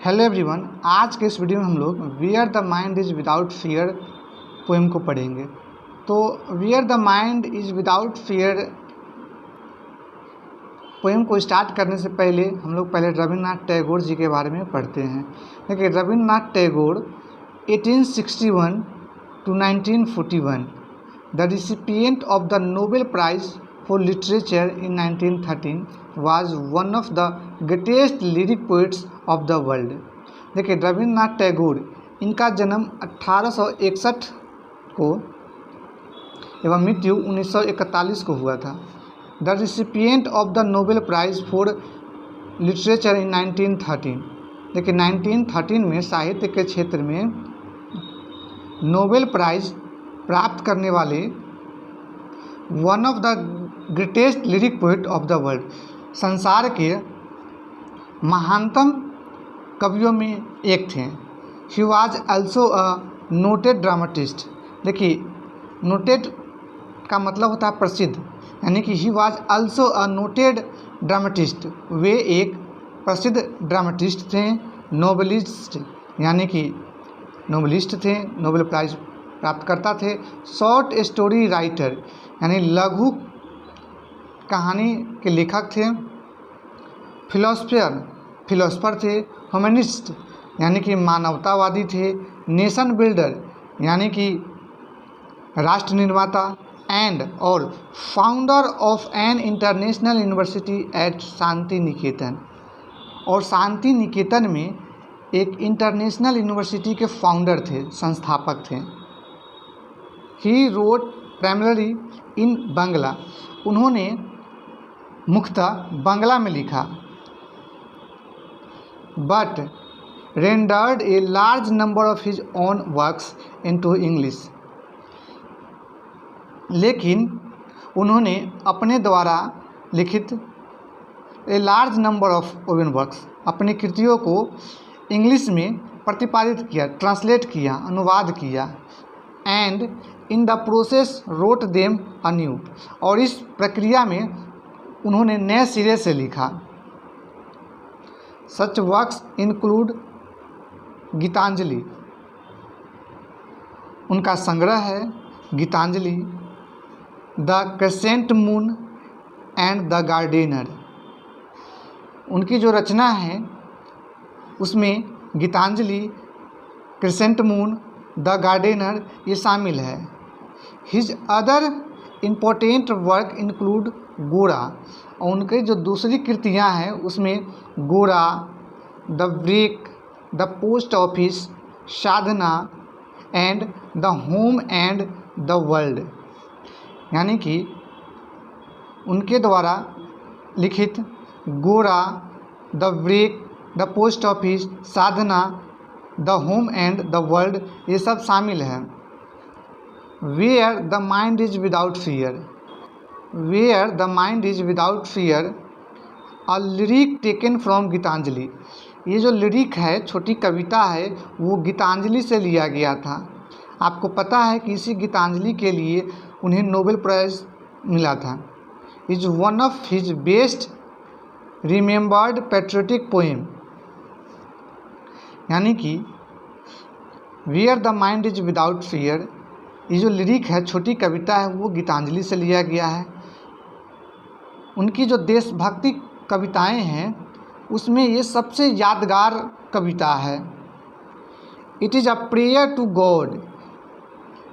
Hello everyone, आज के इस वीडियो में हम लोग where the mind is without fear poem को पढ़ेंगे। तो where the mind is without fear poem को स्टार्ट करने से पहले हम लोग पहले रविन्द्रनाथ टैगोर जी के बारे में पढ़ते हैं। देखिए, Rabindranath Tagore 1861 to 1941 the recipient of the Nobel prize for literature in 1913 was one of the greatest lyric poets of the world। देखिए, रविन्द्रनाथ टैगोर, इनका जन्म 1861 को एवं मृत्यु 1941 को हुआ था। The recipient of the Nobel prize for literature in 1913। देखिए, 1913 में साहित्य के क्षेत्र में नोबेल प्राइज प्राप्त करने वाले one of the greatest lyric poet of the world, संसार के महानतम कवियों में एक थे। He was also a noted dramatist. देखिए, नोटेड का मतलब होता है प्रसिद्ध, यानी कि he was also a noted dramatist. वे एक प्रसिद्ध ड्रामाटिस्ट थे। नोबलिस्ट, यानी कि नोबलिस्ट थे, नोबेल प्राइज प्राप्त करता थे। शॉर्ट स्टोरी राइटर, यानी लघु कहानी के लेखक थे। फिलोसफर थे। ह्यूमनिस्ट, यानी कि मानवतावादी थे। नेशन बिल्डर, यानी कि राष्ट्र निर्माता। एंड और founder of an international university at Santiniketan. और शांति निकेतन में एक इंटरनेशनल यूनिवर्सिटी के फाउंडर थे, संस्थापक थे। ही रोट प्राइमरी इन बांग्ला। उन्होंने मुख्यतः बांग्ला में लिखा। But rendered a large number of his own works into English. लेकिन उन्होंने अपने द्वारा लिखित a large number of oven works, अपनी कृतियों को इंग्लिश में प्रतिपादित किया, ट्रांसलेट किया, अनुवाद किया। And in the process wrote them anew. और इस प्रक्रिया में उन्होंने नए सिरे से लिखा। सच वर्क्स इंक्लूड गीतांजलि, उनका संग्रह है Gitanjali, the crescent moon and the gardener. उनकी जो रचना है उसमें Gitanjali, crescent moon, the gardener ये शामिल है। His other important work include Gora. और उनके जो दूसरी कृतियाँ हैं उसमें Gora, the break, the post office, Sadhana and the home and the world. यानी कि उनके द्वारा लिखित Gora, the break, the post office, Sadhana, the home and the world ये सब शामिल है। Where the mind is without fear. Where the mind is without fear, a lyric taken from Gitanjali. ये जो लिरिक है, छोटी कविता है, वो गीतांजलि से लिया गया था। आपको पता है कि इसी गीतांजलि के लिए उन्हें नोबेल प्राइज़ मिला था। Is one of his best remembered patriotic poem. यानी कि where the mind is without fear, ये जो लिरिक है, छोटी कविता है, वो गीतांजलि से लिया गया है। उनकी जो देशभक्ति कविताएं हैं उसमें ये सबसे यादगार कविता है। It is a prayer to God.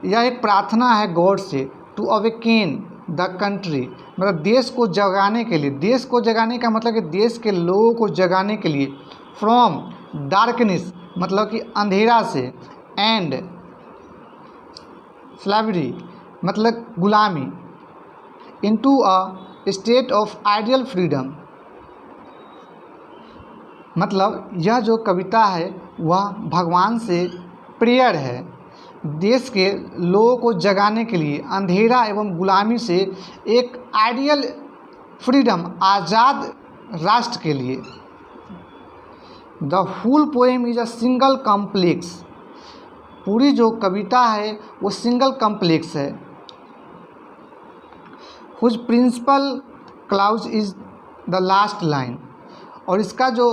यह एक प्रार्थना है गॉड से। टू अवेकेन द कंट्री, मतलब देश को जगाने के लिए। देश को जगाने का मतलब कि देश के लोगों को जगाने के लिए। फ्रॉम डार्कनेस, मतलब कि अंधेरा से। एंड स्लेवरी, मतलब गुलामी। Into a state of ideal freedom, मतलब यह जो कविता है वह भगवान से प्रेयर है, देश के लोगों को जगाने के लिए, अंधेरा एवं गुलामी से एक आइडियल फ्रीडम, आज़ाद राष्ट्र के लिए। The whole poem is a single complex. पूरी जो कविता है वो सिंगल कॉम्प्लेक्स है। Whose principal clause is the last line. और इसका जो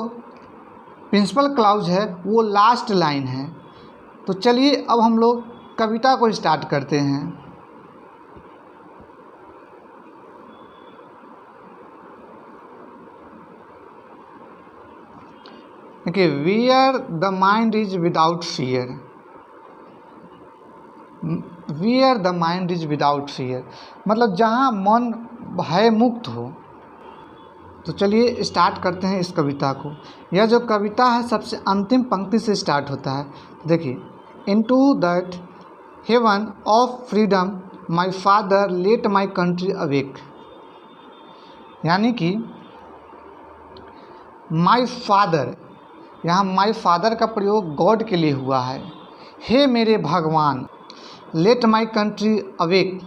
प्रिंसिपल क्लाउज है वो लास्ट लाइन है। तो चलिए अब हम लोग कविता को स्टार्ट करते हैं। देखिए, where the mind is without fear, where the mind is without fear मतलब जहाँ मन भय मुक्त हो। तो चलिए स्टार्ट करते हैं इस कविता को। यह जो कविता है सबसे अंतिम पंक्ति से स्टार्ट होता है। देखिए, into that heaven of freedom my father let my country awake, यानी कि माय फादर, यहाँ माय फादर का प्रयोग गॉड के लिए हुआ है। हे मेरे भगवान, लेट माय कंट्री अवेक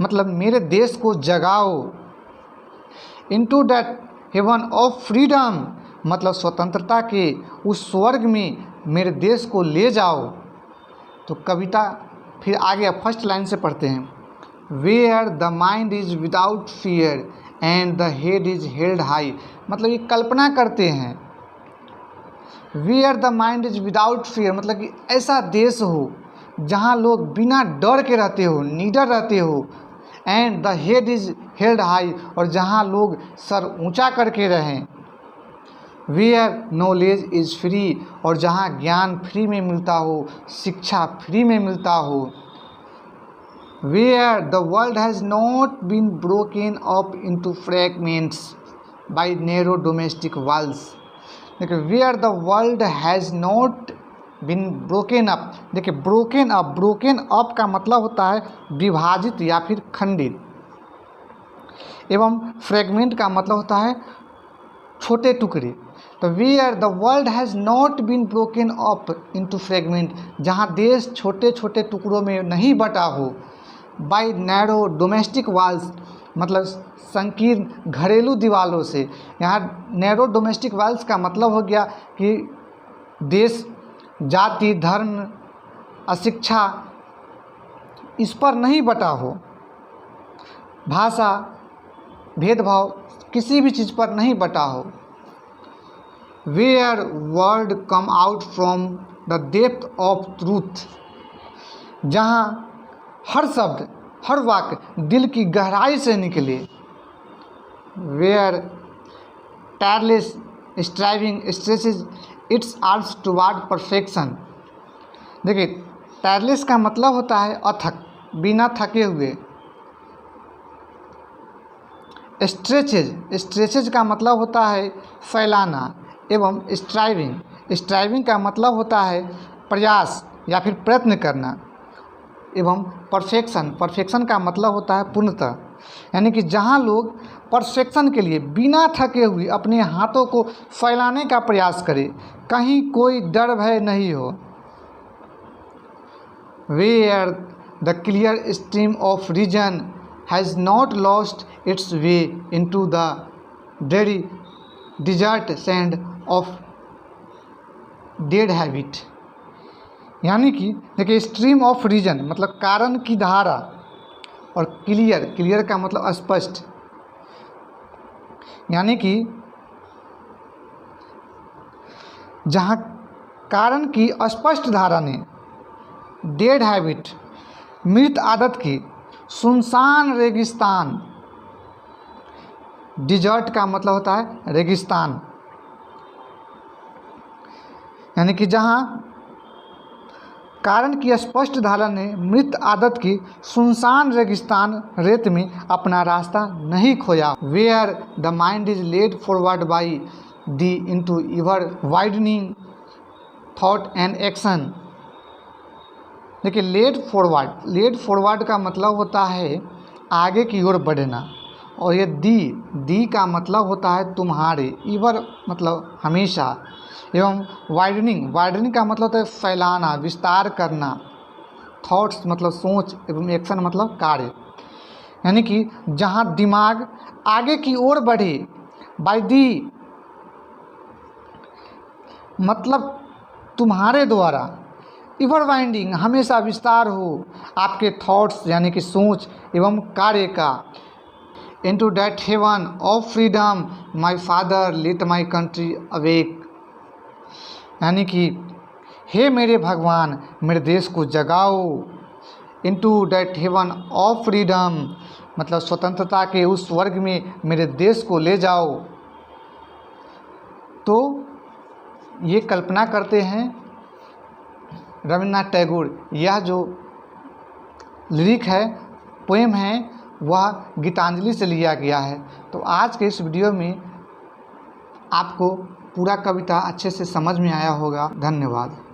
मतलब मेरे देश को जगाओ। Into that heaven of freedom मतलब स्वतंत्रता के उस स्वर्ग में मेरे देश को ले जाओ। तो कविता फिर आगे फर्स्ट लाइन से पढ़ते हैं। Where the mind is without fear and the head is held high मतलब ये कल्पना करते हैं। Where the mind is without fear मतलब कि ऐसा देश हो जहाँ लोग बिना डर के रहते हो, निडर रहते हो। And the head is held high और जहाँ लोग सर ऊंचा करके रहें। वेयर नॉलेज इज़ फ्री और जहाँ ज्ञान फ्री में मिलता हो, शिक्षा फ्री में मिलता हो। Where the world has not been broken up into fragments by narrow domestic walls. देखिए, where the world has not been broken up, देखिए ब्रोकन अप का मतलब होता है विभाजित या फिर खंडित, एवं फ्रैगमेंट का मतलब होता है छोटे टुकड़े। तो where the world has not been broken up into fragment जहाँ देश छोटे छोटे टुकड़ों में नहीं बटा हो। बाय नैरो डोमेस्टिक वॉल्स मतलब संकीर्ण घरेलू दीवारों से। यहाँ नैरो डोमेस्टिक वॉल्स का मतलब हो गया कि देश जाति, धर्म, अशिक्षा इस पर नहीं बटा हो, भाषा, भेदभाव किसी भी चीज़ पर नहीं बटा हो। Where word come out from the depth of truth जहाँ हर शब्द, हर वाक्य दिल की गहराई से निकले। Where tireless striving stretches its arms toward perfection. देखिए, टायरलेस का मतलब होता है अथक, बिना थके हुए। स्ट्रेचेज का मतलब होता है फैलाना। एवं स्ट्राइविंग का मतलब होता है प्रयास या फिर प्रयत्न करना। एवं परफेक्शन का मतलब होता है पूर्णता, यानी कि जहाँ लोग परफेक्शन के लिए बिना थके हुए अपने हाथों को फैलाने का प्रयास करें, कहीं कोई डर भय नहीं हो। Where the clear stream of reason has not lost its way into the dreary desert sand of dead habit, यानी कि देखिए स्ट्रीम ऑफ रीजन मतलब कारण की धारा, और क्लियर का मतलब स्पष्ट, यानी कि जहाँ कारण की स्पष्ट धारा ने डेड हैबिट मृत आदत की सुनसान रेगिस्तान, डिजर्ट का मतलब होता है रेगिस्तान, यानी कि जहाँ कारण की स्पष्ट धारा ने मृत आदत की सुनसान रेगिस्तान रेत में अपना रास्ता नहीं खोया। Where the mind is led forward by thee into ever widening thought and action. देखिए, लेड फॉरवर्ड का मतलब होता है आगे की ओर बढ़ना, और ये दी का मतलब होता है तुम्हारे, ईवर मतलब हमेशा, एवं वाइडनिंग का मतलब होता है फैलाना, विस्तार करना, थॉट्स मतलब सोच, एवं एक्शन मतलब कार्य, यानी कि जहाँ दिमाग आगे की ओर बढ़े। बाय दी मतलब तुम्हारे द्वारा, इवर वाइंडिंग हमेशा विस्तार हो आपके थॉट्स यानी कि सोच एवं कार्य का। Into that heaven of freedom my father let my country awake, यानी कि हे मेरे भगवान, मेरे देश को जगाओ, into that heaven of freedom, मतलब स्वतंत्रता के उस स्वर्ग में मेरे देश को ले जाओ। तो ये कल्पना करते हैं रविन्द्रनाथ टैगोर। यह जो लिरिक है, पोएम है, वह गीतांजलि से लिया गया है। तो आज के इस वीडियो में आपको पूरा कविता अच्छे से समझ में आया होगा। धन्यवाद।